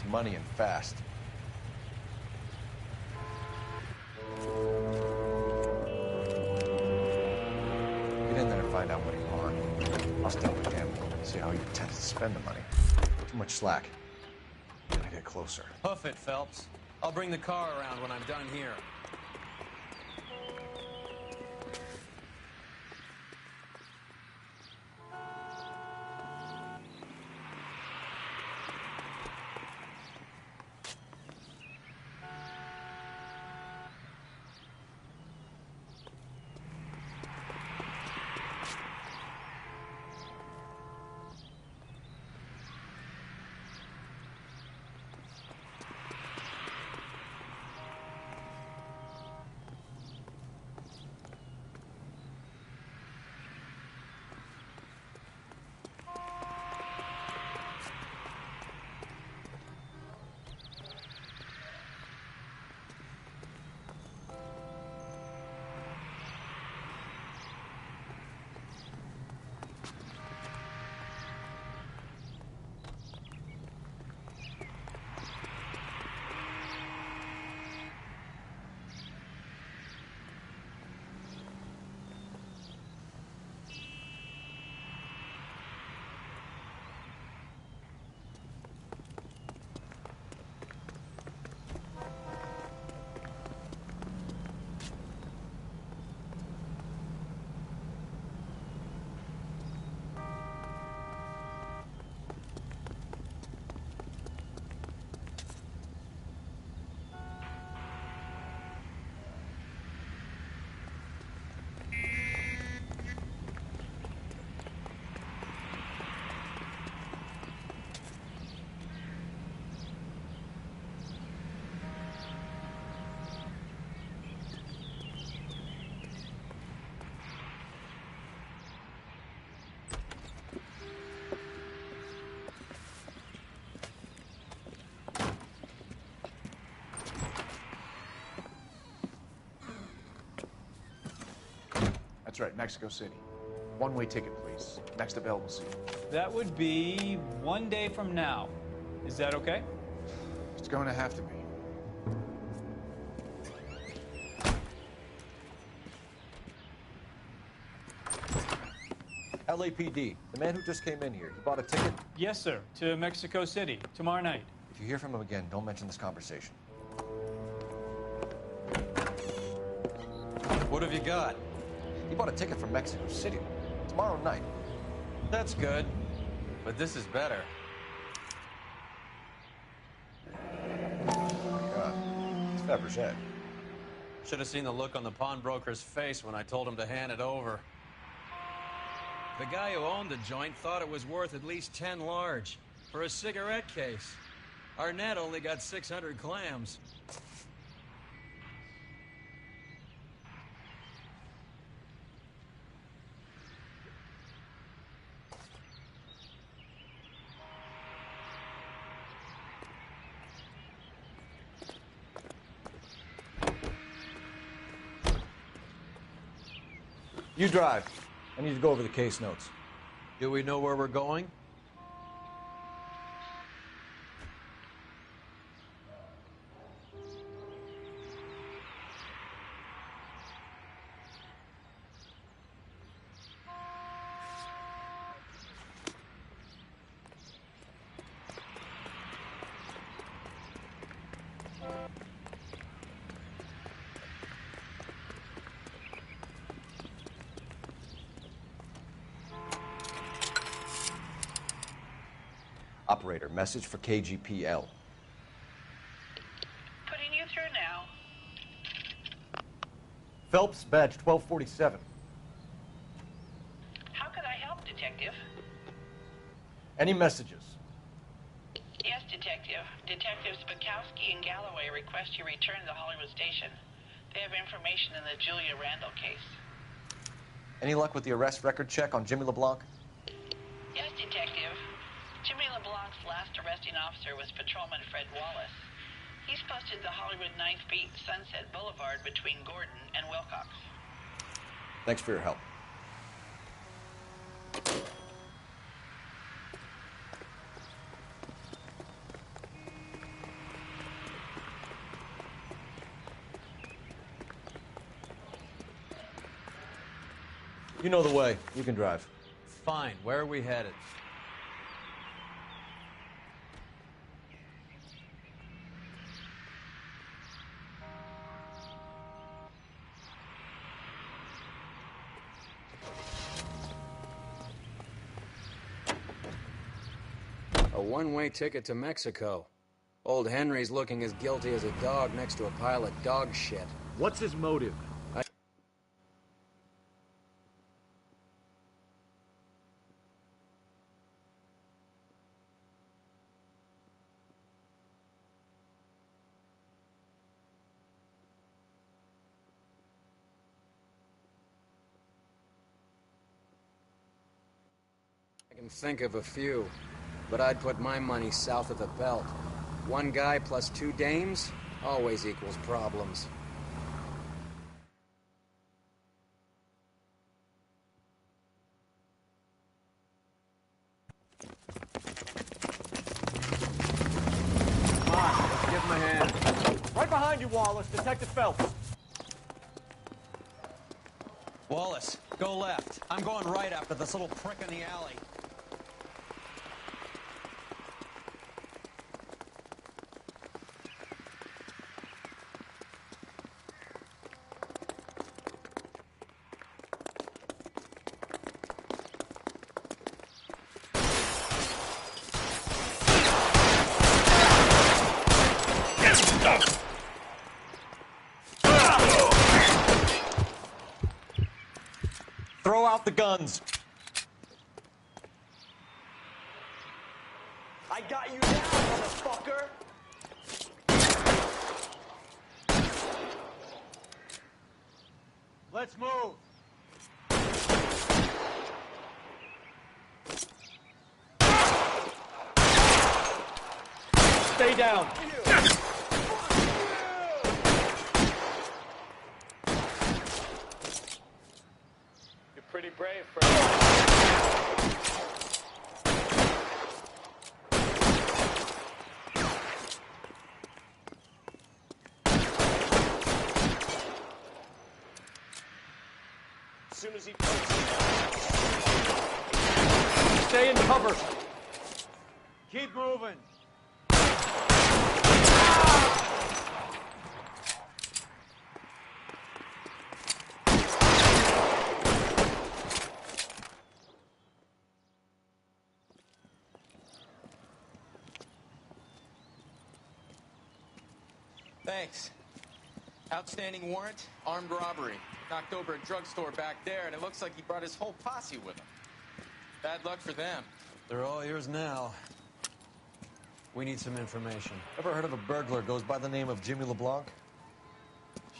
wants money and fast. Get in there and find out what he wants. I'll start with him. See how he intends to spend the money. Too much slack. Gotta get closer. Hoof it, Phelps. I'll bring the car around when I'm done here. That's right, Mexico City. One-way ticket, please. Next available seat. That would be 1 day from now. Is that okay? It's going to have to be. LAPD, the man who just came in here, he bought a ticket? Yes, sir. To Mexico City, tomorrow night. If you hear from him again, don't mention this conversation. What have you got? He bought a ticket from Mexico City tomorrow night. That's good. But this is better. Oh my God. It's Fabergé. Should have seen the look on the pawnbroker's face when I told him to hand it over. The guy who owned the joint thought it was worth at least 10 large for a cigarette case. Arnett only got 600 clams. You drive. I need to go over the case notes. Do we know where we're going? Operator, message for KGPL. Putting you through now. Phelps, badge 1247. How could I help, Detective? Any messages? Yes, Detective. Detectives Bukowski and Galloway request you return to the Hollywood station. They have information in the Julia Randall case. Any luck with the arrest record check on Jimmy LeBlanc? Yes, Detective. Jimmy LeBlanc's last arresting officer was Patrolman Fred Wallace. He's posted the Hollywood 9th Beat Sunset Boulevard between Gordon and Wilcox. Thanks for your help. You know the way. You can drive. Fine. Where are we headed? A one-way ticket to Mexico. Old Henry's looking as guilty as a dog next to a pile of dog shit. What's his motive? I can think of a few, but I'd put my money south of the belt. One guy plus two dames always equals problems. Come on, let's give him a hand. Right behind you, Wallace. Detective Phelps. Wallace, go left. I'm going right after this little prick in the alley. Throw out the guns. I got you down, motherfucker. Let's move. Stay down. You're pretty brave, Fred. As soon as he stay in cover. Keep moving. Thanks. Outstanding warrant, armed robbery. Knocked over a drugstore back there, and it looks like he brought his whole posse with him. Bad luck for them. They're all yours now. We need some information. Ever heard of a burglar goes by the name of Jimmy LeBlanc?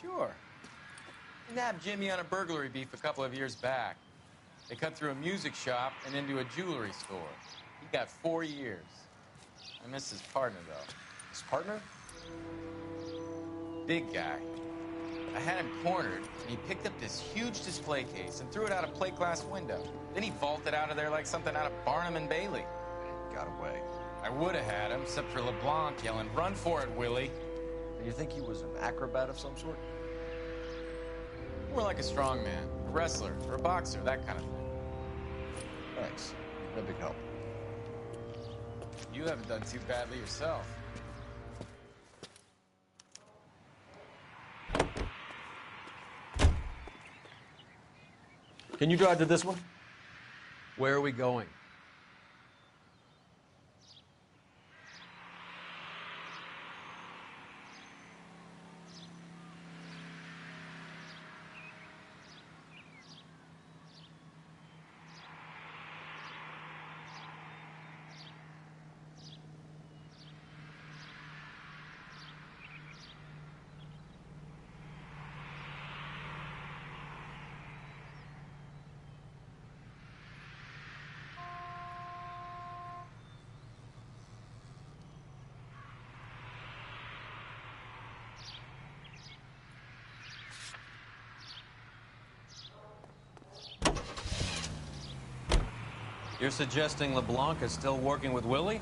Sure. We nabbed Jimmy on a burglary beef a couple of years back. They cut through a music shop and into a jewelry store. He got 4 years. I miss his partner, though. His partner? Big guy. I had him cornered, and he picked up this huge display case and threw it out a plate glass window. Then he vaulted out of there like something out of Barnum and Bailey. Got away. I would have had him, except for LeBlanc yelling, "Run for it, Willie!" And you think he was an acrobat of some sort? More like a strongman, a wrestler, or a boxer, that kind of thing. Thanks. No big help. You haven't done too badly yourself. Can you drive to this one? Where are we going? You're suggesting LeBlanc is still working with Willie?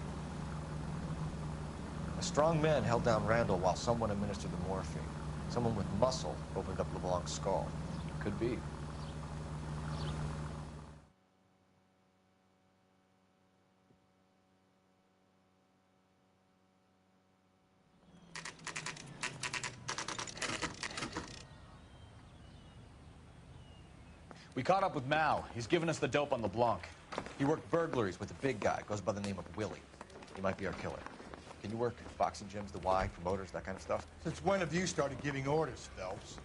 A strong man held down Randall while someone administered the morphine. Someone with muscle opened up LeBlanc's skull. Could be. We caught up with Mao. He's given us the dope on LeBlanc. He worked burglaries with a big guy. Goes by the name of Willie. He might be our killer. Can you work boxing gyms, the Y, promoters, that kind of stuff? Since when have you started giving orders, Phelps?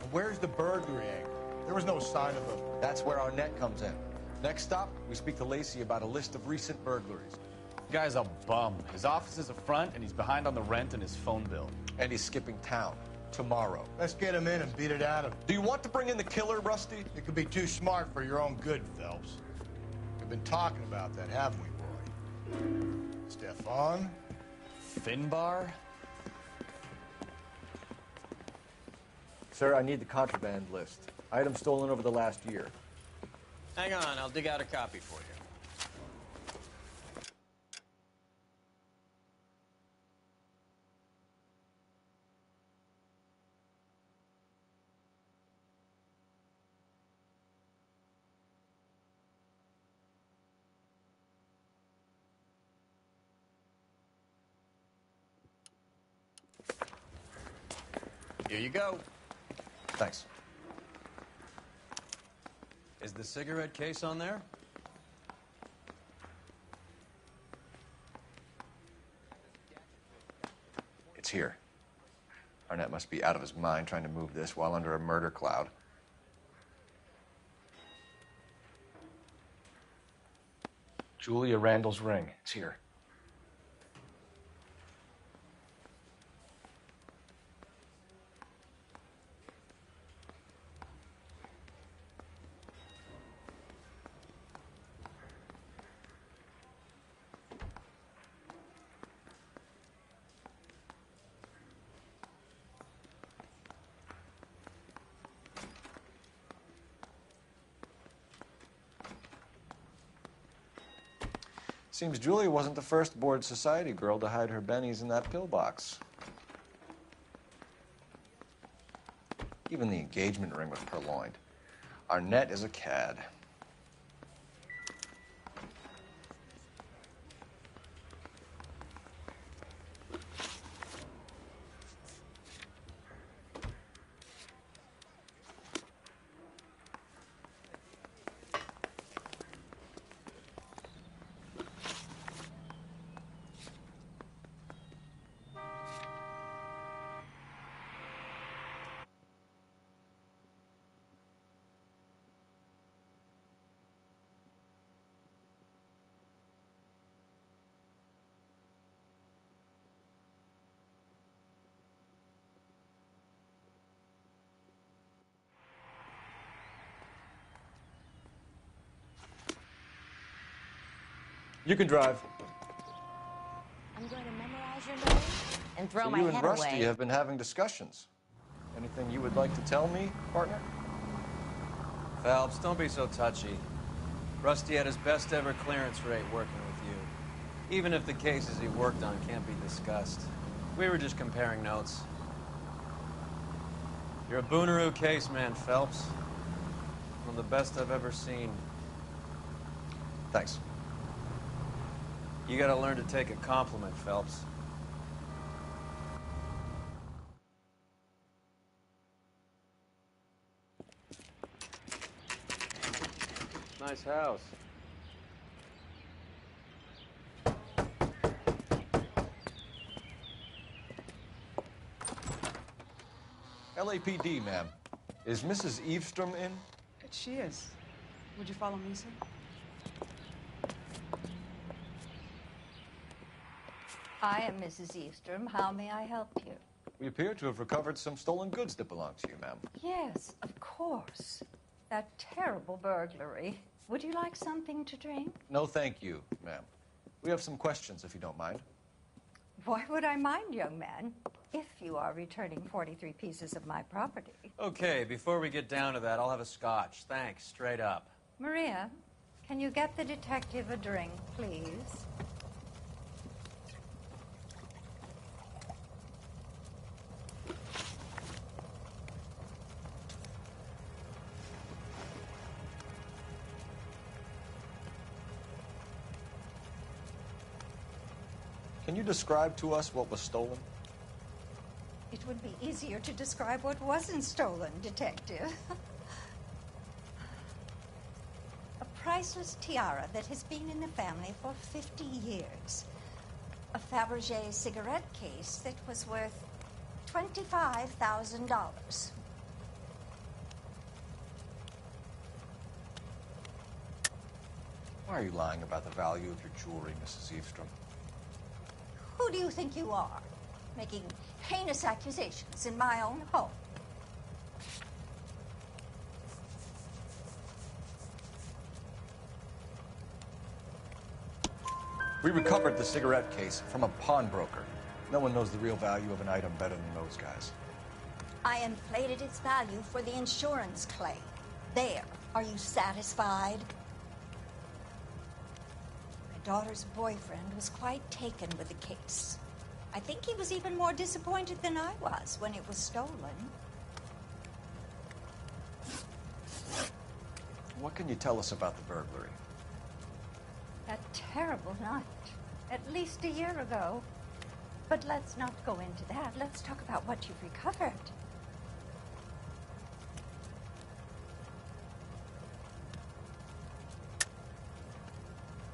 And where's the burglary angle? There was no sign of a... That's where our net comes in. Next stop, we speak to Lacey about a list of recent burglaries. The guy's a bum. His office is a front, and he's behind on the rent and his phone bill. And he's skipping town tomorrow. Let's get him in and beat it out of him. Do you want to bring in the killer, Rusty? It could be too smart for your own good, Phelps. We've been talking about that, haven't we, boy? Stefan? Finbar? Sir, I need the contraband list. Items stolen over the last year. Hang on, I'll dig out a copy for you. Here you go. Thanks. Is the cigarette case on there? It's here. Arnett must be out of his mind trying to move this while under a murder cloud. Julia Randall's ring. It's here. Seems Julia wasn't the first bored society girl to hide her bennies in that pillbox. Even the engagement ring was purloined. Arnett is a cad. You can drive. I'm going to memorize your name and throw So my you and head Rusty away. have been having discussions. Anything you would like to tell me, partner? Phelps, don't be so touchy. Rusty had his best ever clearance rate working with you. Even if the cases he worked on can't be discussed. We were just comparing notes. You're a Booneroo case man, Phelps. One of the best I've ever seen. Thanks. You gotta learn to take a compliment, Phelps. Nice house. LAPD, ma'am. Is Mrs. Eavestrom in? She is. Would you follow me, sir? I am Mrs. Eastrom. How may I help you? We appear to have recovered some stolen goods that belong to you, ma'am. Yes, of course. That terrible burglary. Would you like something to drink? No, thank you, ma'am. We have some questions, if you don't mind. Why would I mind, young man, if you are returning 43 pieces of my property? Okay, before we get down to that, I'll have a scotch. Thanks, straight up. Maria, can you get the detective a drink, please? Can you describe to us what was stolen? It would be easier to describe what wasn't stolen, Detective. priceless tiara that has been in the family for 50 years. A Fabergé cigarette case that was worth $25,000. Why are you lying about the value of your jewelry, Mrs. Eavestrom? Who do you think you are, making heinous accusations in my own home? We recovered the cigarette case from a pawnbroker. No one knows the real value of an item better than those guys. I inflated its value for the insurance claim. There. Are you satisfied? My daughter's boyfriend was quite taken with the case. I think he was even more disappointed than I was when it was stolen. What can you tell us about the burglary? A terrible night. At least a year ago. But let's not go into that. Let's talk about what you've recovered.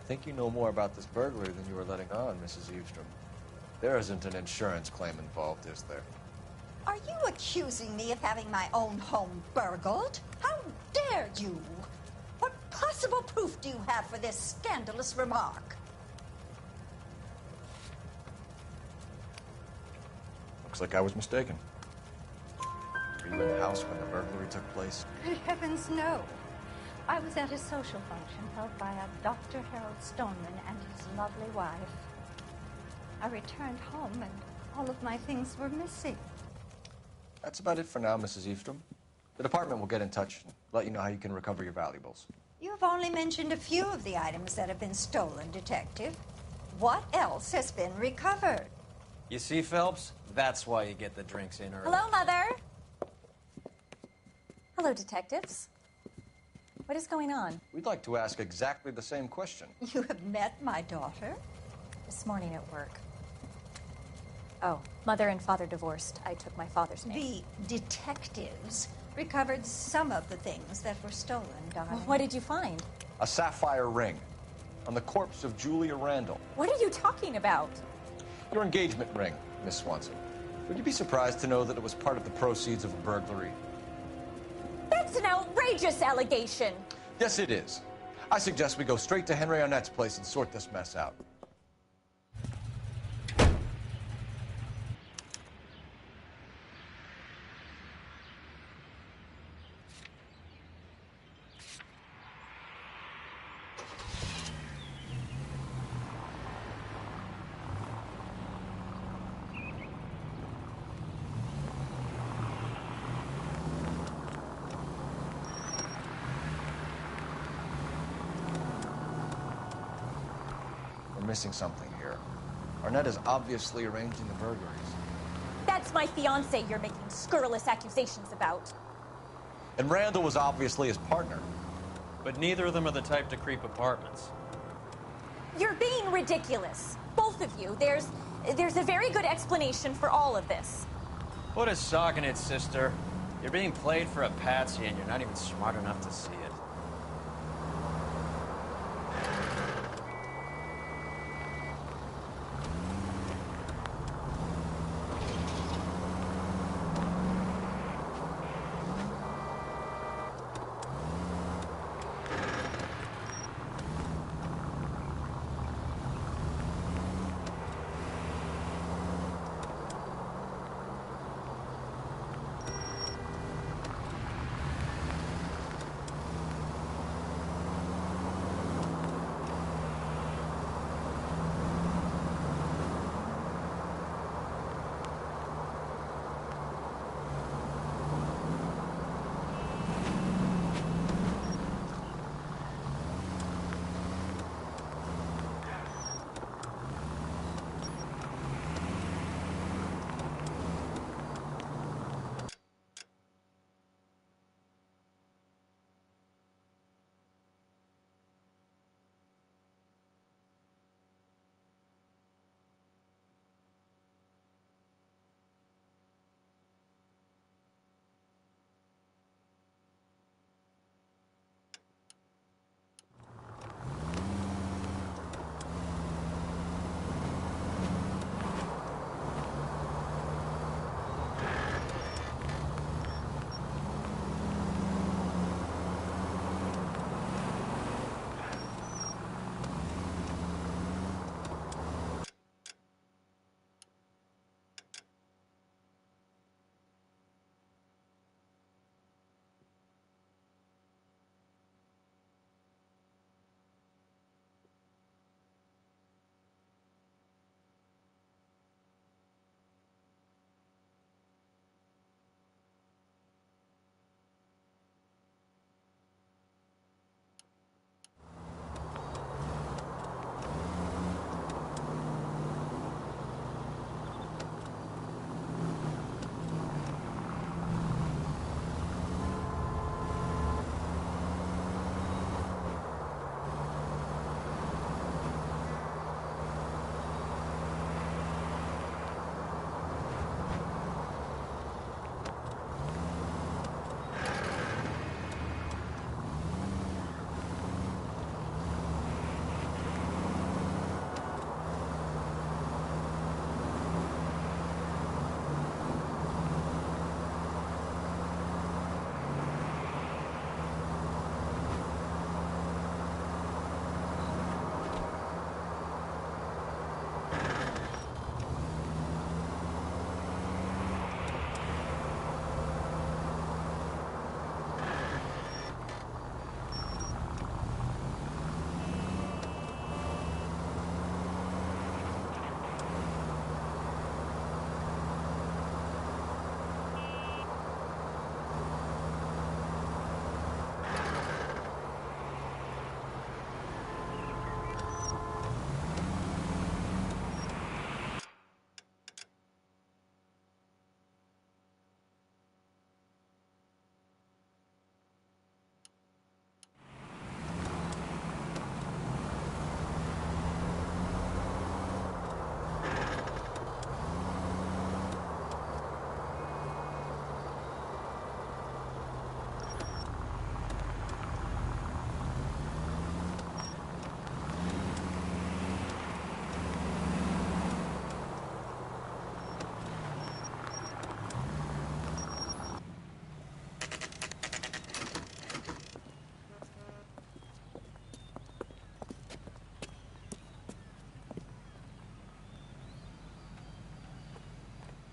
I think you know more about this burglary than you were letting on, Mrs. Eavestrom. There isn't an insurance claim involved, is there? Are you accusing me of having my own home burgled? How dare you? What possible proof do you have for this scandalous remark? Looks like I was mistaken. Were you in the house when the burglary took place? Good heavens, no. I was at a social function held by a Dr. Harold Stoneman and his lovely wife. I returned home and all of my things were missing. That's about it for now, Mrs. Eavestrom. The department will get in touch and let you know how you can recover your valuables. You have only mentioned a few of the items that have been stolen, Detective. What else has been recovered? You see, Phelps? That's why you get the drinks in early. Hello, Mother. Hello, detectives. What is going on? We'd like to ask exactly the same question. You have met my daughter? This morning at work. Oh, mother and father divorced. I took my father's name. The detectives recovered some of the things that were stolen, darling. Well, what did you find? A sapphire ring on the corpse of Julia Randall. What are you talking about? Your engagement ring, Miss Swanson. Would you be surprised to know that it was part of the proceeds of a burglary? That's an outrageous allegation. Yes, it is. I suggest we go straight to Henry Arnett's place and sort this mess out. Missing something here. Arnett is obviously arranging the burglaries. That's my fiance you're making scurrilous accusations about. And Randall was obviously his partner. But neither of them are the type to creep apartments. You're being ridiculous. Both of you. There's a very good explanation for all of this. Put a sock in it, sister. You're being played for a patsy and you're not even smart enough to see it.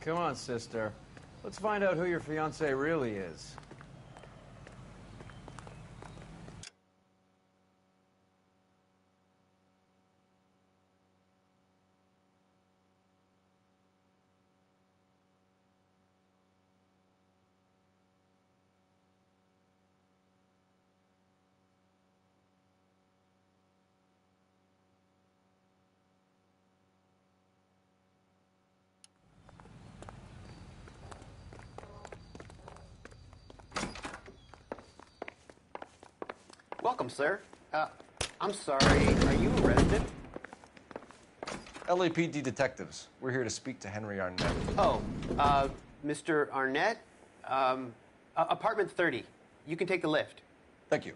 Come on, sister. Let's find out who your fiance really is. Welcome, sir. I'm sorry, are you arrested? LAPD detectives. We're here to speak to Henry Arnett. Oh, Mr. Arnett? Apartment 30. You can take the lift. Thank you.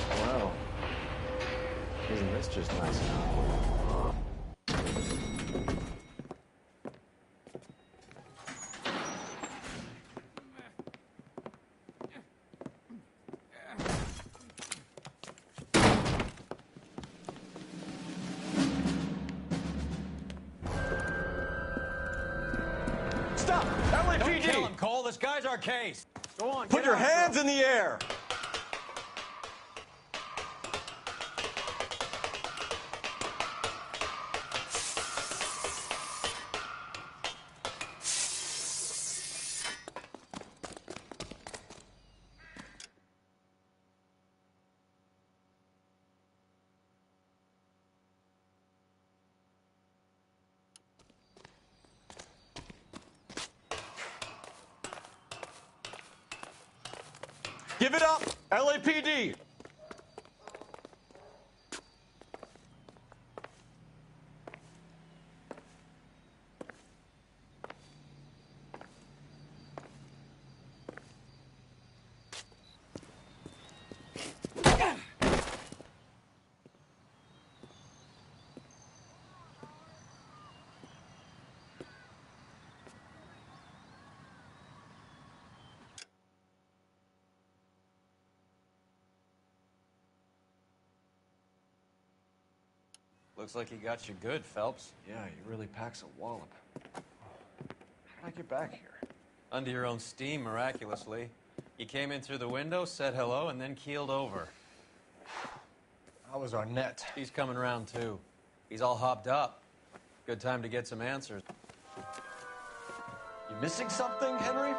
Wow. Isn't this just nice? Stop! LAPD! Don't kill him, Cole. This guy's our case. Go on, Put get your after hands him. in the air! Give it up, LAPD! Looks like he got you good, Phelps. Yeah, he really packs a wallop. How'd I get back here? Under your own steam, miraculously. You came in through the window, said hello, and then keeled over. How was Arnett? He's coming around, too. He's all hopped up. Good time to get some answers. You missing something, Henry?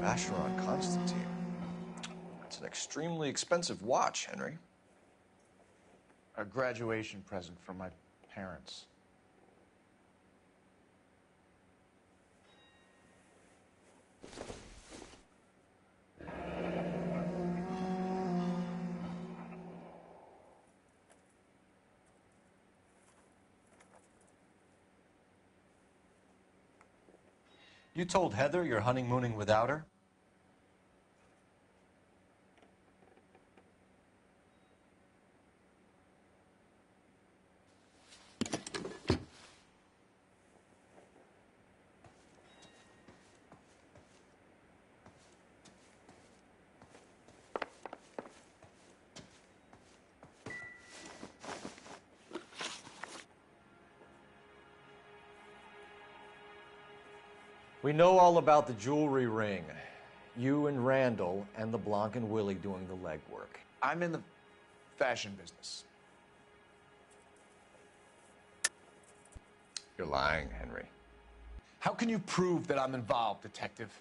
Vacheron Constantine. It's an extremely expensive watch, Henry. A graduation present from my parents. You told Heather you're honeymooning without her? We know all about the jewelry ring. You and Randall and LeBlanc and Willie doing the legwork. I'm in the fashion business. You're lying, Henry. How can you prove that I'm involved, detective?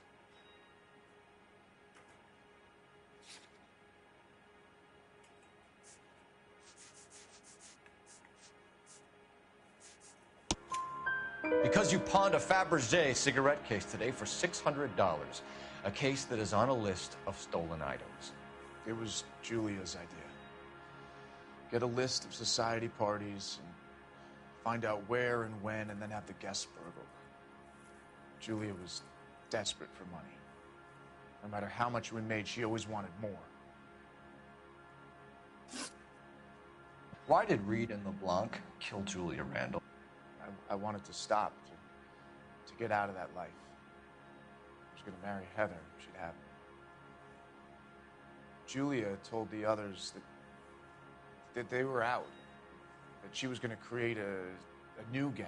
Because you pawned a Fabergé cigarette case today for $600. A case that is on a list of stolen items. It was Julia's idea. Get a list of society parties and find out where and when, and then have the guests burgled. Julia was desperate for money. No matter how much we made, she always wanted more. Why did Reed and LeBlanc kill Julia Randall? I wanted to stop, to get out of that life. I was going to marry Heather if she'd have me. Julia told the others that they were out, that she was going to create a new gang.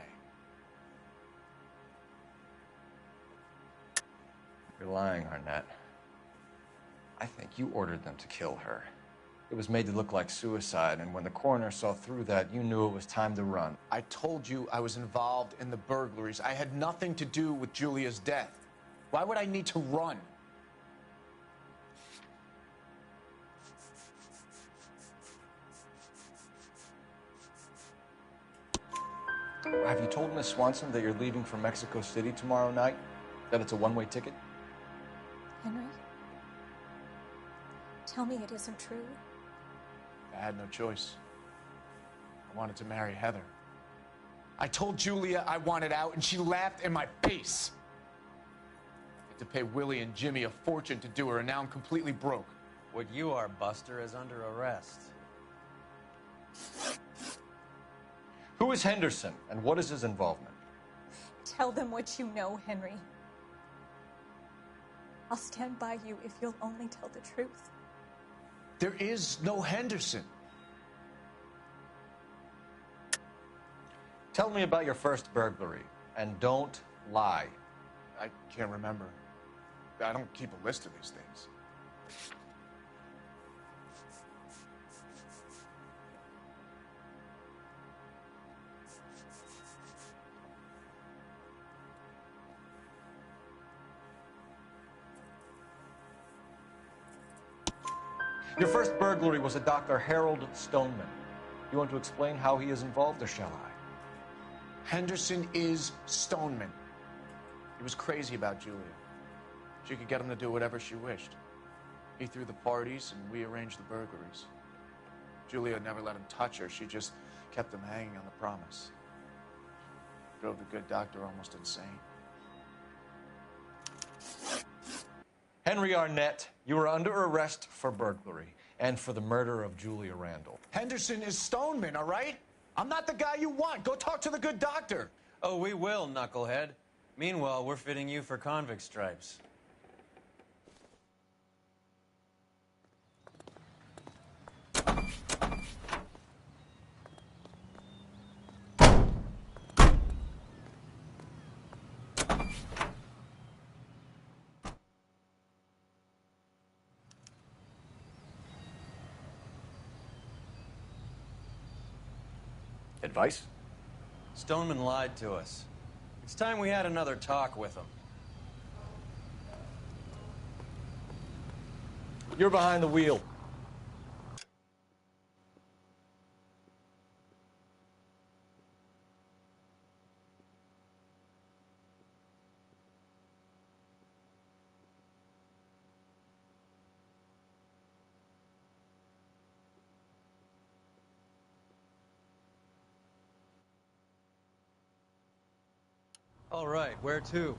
You're lying, Arnett. I think you ordered them to kill her. It was made to look like suicide, and when the coroner saw through that, you knew it was time to run. I told you I was involved in the burglaries. I had nothing to do with Julia's death. Why would I need to run? Have you told Miss Swanson that you're leaving for Mexico City tomorrow night? That it's a one-way ticket? Henry? Tell me it isn't true. I had no choice. I wanted to marry Heather. I told Julia I wanted out, and she laughed in my face. I had to pay Willie and Jimmy a fortune to do her, and now I'm completely broke. What you are, Buster, is under arrest. Who is Henderson, and what is his involvement? Tell them what you know, Henry. I'll stand by you if you'll only tell the truth. There is no Henderson. Tell me about your first burglary, and don't lie. I can't remember. I don't keep a list of these things. Your first burglary was a Dr. Harold Stoneman. You want to explain how he is involved, or shall I? Henderson is Stoneman. He was crazy about Julia. She could get him to do whatever she wished. He threw the parties, and we arranged the burglaries. Julia never let him touch her. She just kept him hanging on the promise. Drove the good doctor almost insane. Henry Arnett, you are under arrest for burglary and for the murder of Julia Randall. Henderson is Stoneman, all right? I'm not the guy you want. Go talk to the good doctor. Oh, we will, knucklehead. Meanwhile, we're fitting you for convict stripes. Advice? Stoneman lied to us. It's time we had another talk with him. You're behind the wheel. All right, where to?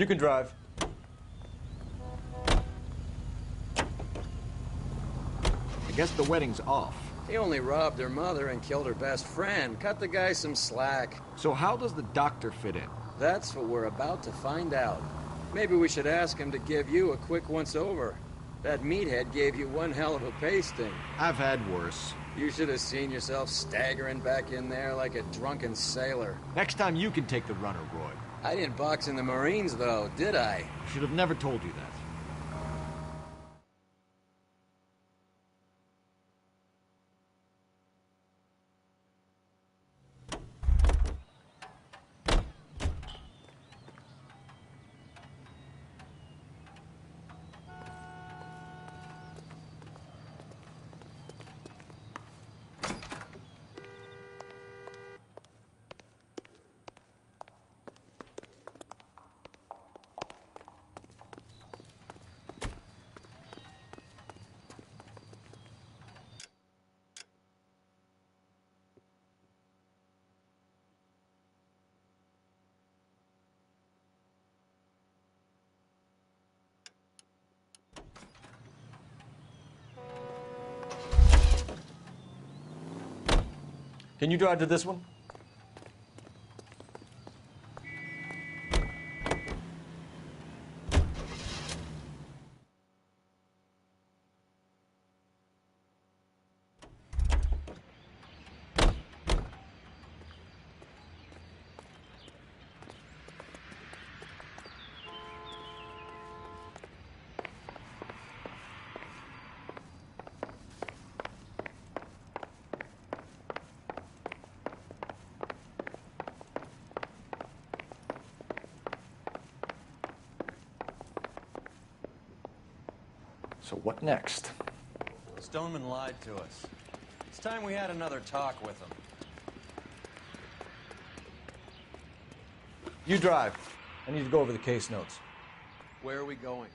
You can drive. I guess the wedding's off. He only robbed her mother and killed her best friend. Cut the guy some slack. So how does the doctor fit in? That's what we're about to find out. Maybe we should ask him to give you a quick once-over. That meathead gave you one hell of a pasting. I've had worse. You should have seen yourself staggering back in there like a drunken sailor. Next time you can take the runner, Roy. I didn't box in the Marines, though, did I? Should have never told you that. Can you drive to this one? So what next? Stoneman lied to us. It's time we had another talk with him. You drive. I need to go over the case notes. Where are we going?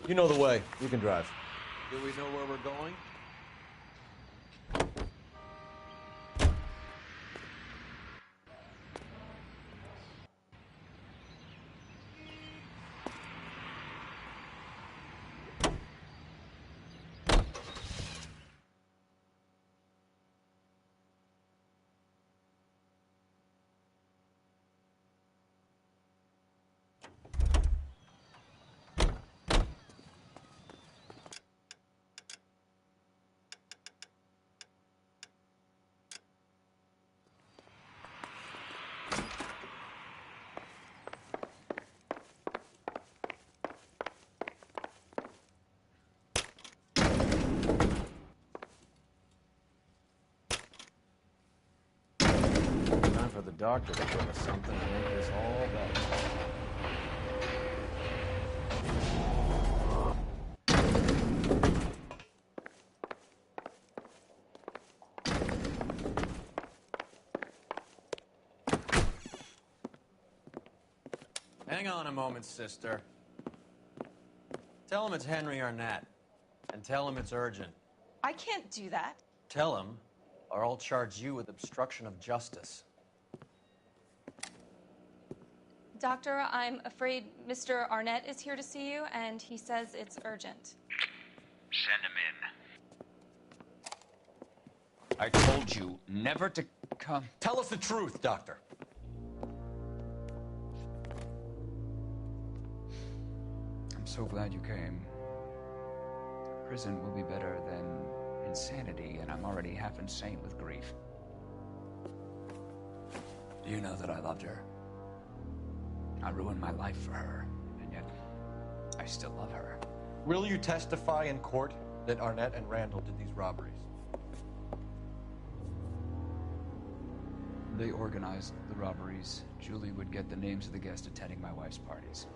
You know the way. You can drive. Do we know where we're going? Time for the doctor to give us something to make this all better. Hang on a moment, sister. Tell him it's Henry Arnett. And tell him it's urgent. I can't do that. Tell him, or I'll charge you with obstruction of justice. Doctor, I'm afraid Mr. Arnett is here to see you, and he says it's urgent. Send him in. I told you never to come. Tell us the truth, Doctor. I'm so glad you came. Prison will be better than insanity, and I'm already half insane with grief. Do you know that I loved her? I ruined my life for her, and yet I still love her. Will you testify in court that Arnett and Randall did these robberies? They organized the robberies. Julie would get the names of the guests attending my wife's parties.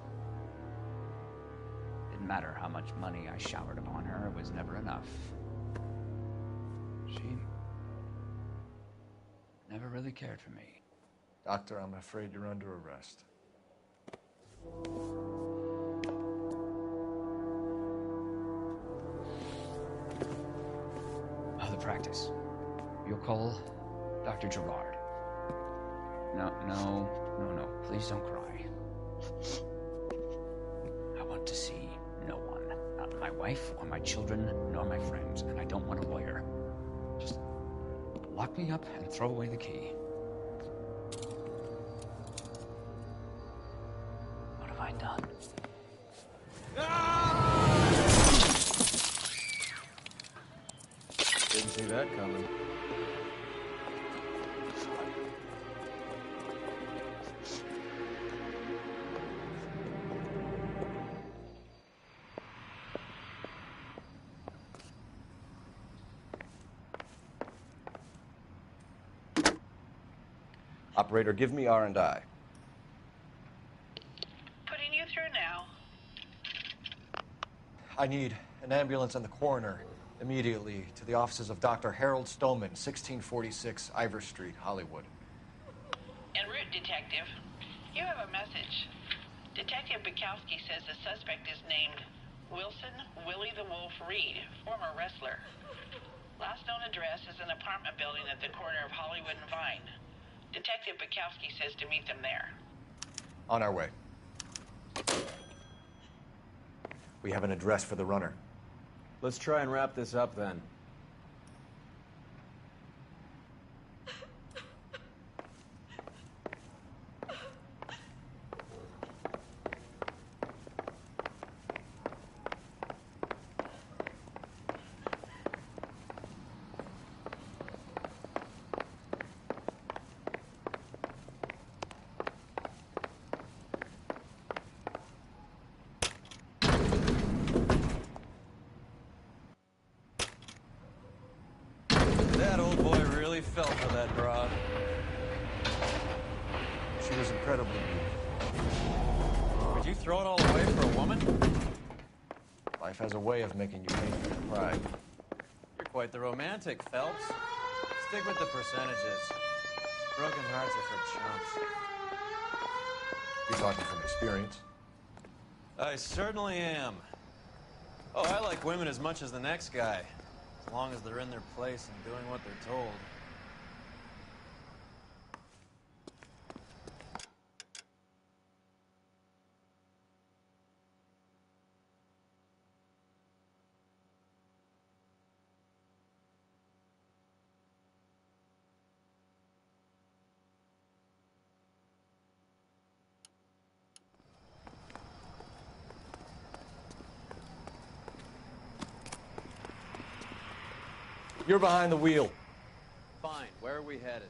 Didn't matter how much money I showered upon her, it was never enough. She never really cared for me. Doctor, I'm afraid you're under arrest. Oh, the practice. You'll call Dr. Gerard. No. Please don't cry. I want to see no one. Not my wife or my children, nor my friends. And I don't want a lawyer. Just lock me up and throw away the key. What have I done? Didn't see that coming. Operator, give me R&I. Putting you through now. I need an ambulance and the coroner immediately to the offices of Dr. Harold Stoneman, 1646 Ivor Street, Hollywood. En route, Detective. You have a message. Detective Bukowski says the suspect is named Wilson Willie the Wolf Reed, former wrestler. Last known address is an apartment building at the corner of Hollywood and Vine. Detective Bukowski says to meet them there. On our way. We have an address for the runner. Let's try and wrap this up then. That old boy really fell for that broad. She was incredibly weak. Would you throw it all away for a woman? Life has a way of making you pay for your pride. You're quite the romantic, Phelps. Stick with the percentages. Broken hearts are for chumps. You're talking from experience. I certainly am. Oh, I like women as much as the next guy, as long as they're in their place and doing what they're told. You're behind the wheel. Fine. Where are we headed?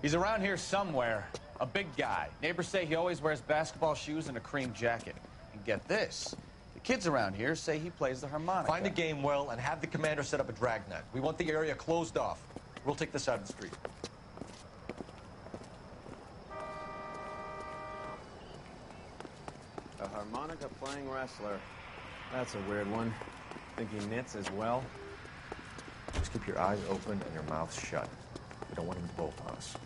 He's around here somewhere. A big guy. Neighbors say he always wears basketball shoes and a cream jacket. And get this. The kids around here say he plays the harmonica. Find the game well and have the commander set up a dragnet. We want the area closed off. We'll take this side of the street. A harmonica-playing wrestler. That's a weird one. Think he knits as well? Just keep your eyes open and your mouth shut. We don't want him to bolt on us.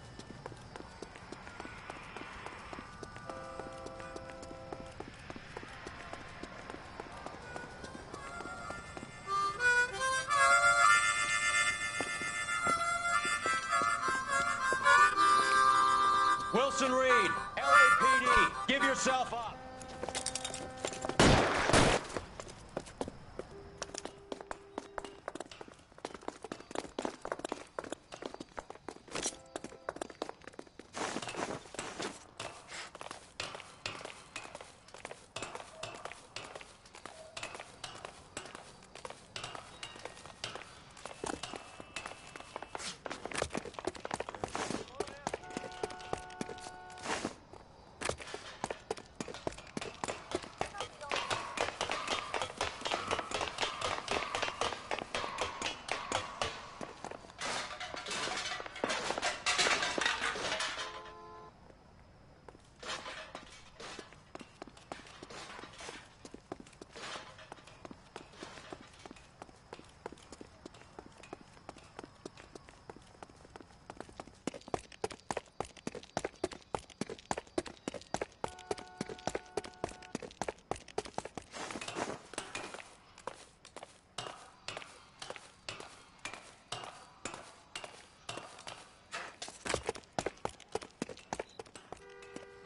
Wilson Reed, LAPD, give yourself up.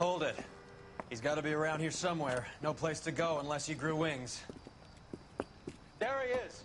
Hold it. He's got to be around here somewhere. No place to go unless he grew wings. There he is.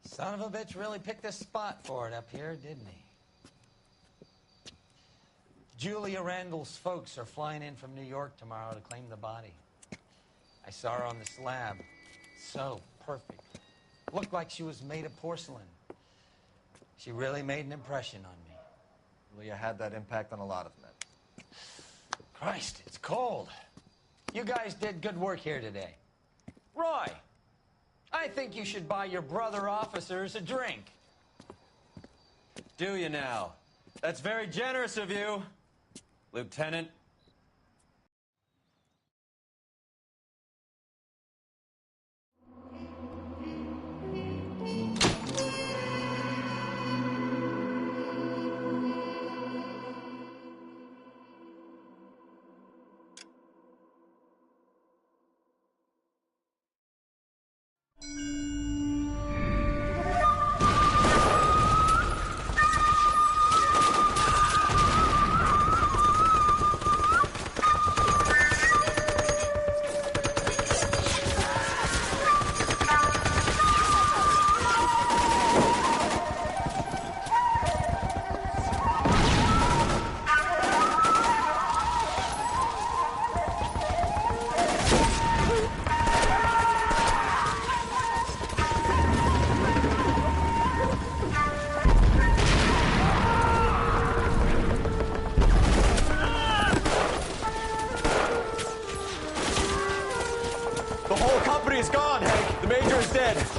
Son of a bitch really picked a spot for it up here, didn't he? Julia Randall's folks are flying in from New York tomorrow to claim the body. I saw her on the slab. So perfect. Looked like she was made of porcelain. She really made an impression on me. Julia had that impact on a lot of men. Christ, it's cold. You guys did good work here today. Roy, I think you should buy your brother officers a drink. Do you now? That's very generous of you, Lieutenant.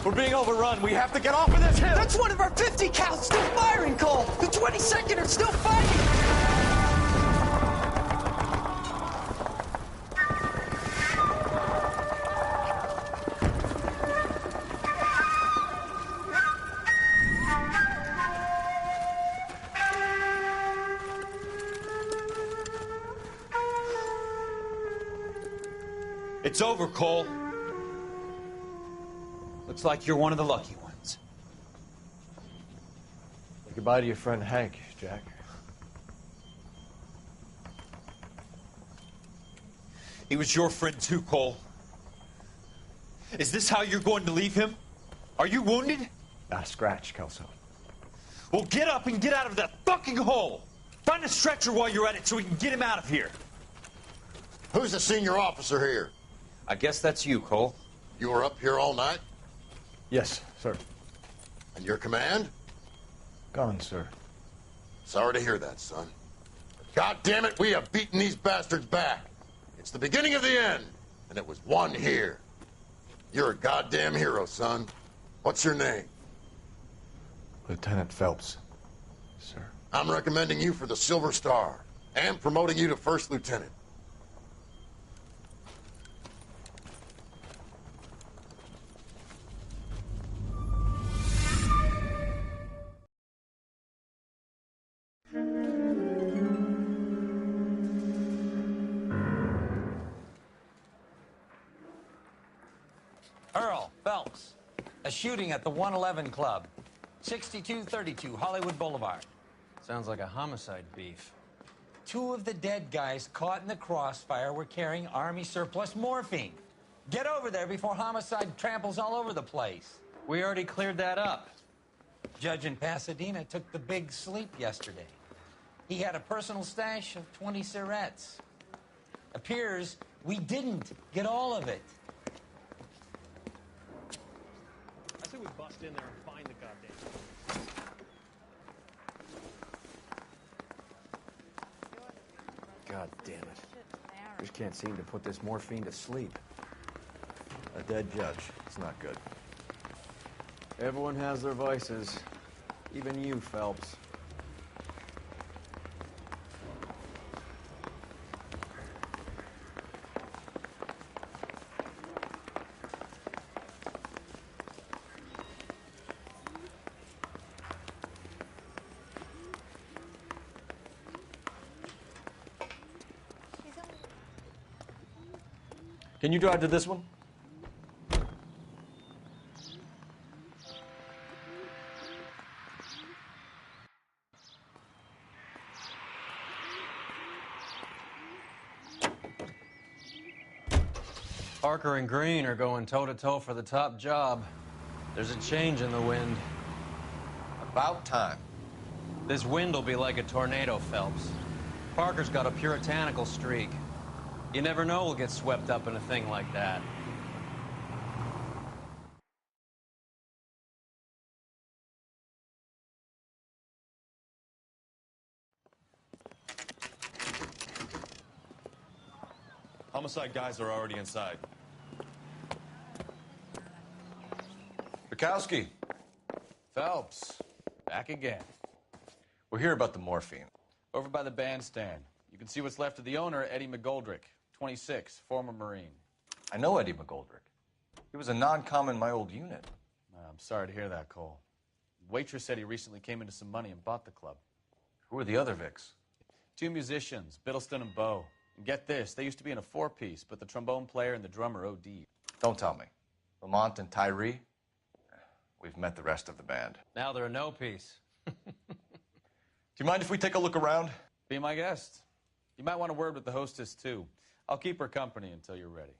We're being overrun. We have to get off of this hill. That's one of our 50 cals still firing, Cole. The 22nd are still fighting. It's over, Cole. Looks like you're one of the lucky ones. Say goodbye to your friend Hank, Jack. He was your friend too, Cole. Is this how you're going to leave him? Are you wounded? Not a scratch, Kelso. Well, get up and get out of that fucking hole! Find a stretcher while you're at it so we can get him out of here. Who's the senior officer here? I guess that's you, Cole. You were up here all night? Yes, sir. And your command? Gone, sir. Sorry to hear that, son. But God damn it, we have beaten these bastards back. It's the beginning of the end, and it was one here. You're a goddamn hero, son. What's your name? Lieutenant Phelps, sir. I'm recommending you for the Silver Star, and promoting you to First Lieutenant. Earl Phelps, a shooting at the 111 Club, 6232 Hollywood Boulevard. Sounds like a homicide beef. 2 of the dead guys caught in the crossfire were carrying Army surplus morphine. Get over there before homicide tramples all over the place. We already cleared that up. Judge in Pasadena took the big sleep yesterday. He had a personal stash of 20 cigarettes. Appears we didn't get all of it. I say we bust in there and find the goddamn. God damn it. Just can't seem to put this morphine to sleep. A dead judge. It's not good. Everyone has their vices. Even you, Phelps. Can you drive to this one? Parker and Green are going toe-to-toe for the top job. There's a change in the wind. About time. This wind will be like a tornado, Phelps. Parker's got a puritanical streak. You never know we'll get swept up in a thing like that. Homicide guys are already inside. Bukowski. Phelps, back again. We're here about the morphine. Over by the bandstand. You can see what's left of the owner, Eddie McGoldrick, 26, former Marine. I know Eddie McGoldrick. He was a non-com in my old unit. I'm sorry to hear that, Cole. Waitress said he recently came into some money and bought the club. Who are the other Vics? 2 musicians, Biddleston and Bo. And get this, they used to be in a 4-piece, but the trombone player and the drummer OD'd. Don't tell me. Lamont and Tyree? We've met the rest of the band. Now they're a no-piece. Do you mind if we take a look around? Be my guest. You might want a word with the hostess, too. I'll keep her company until you're ready.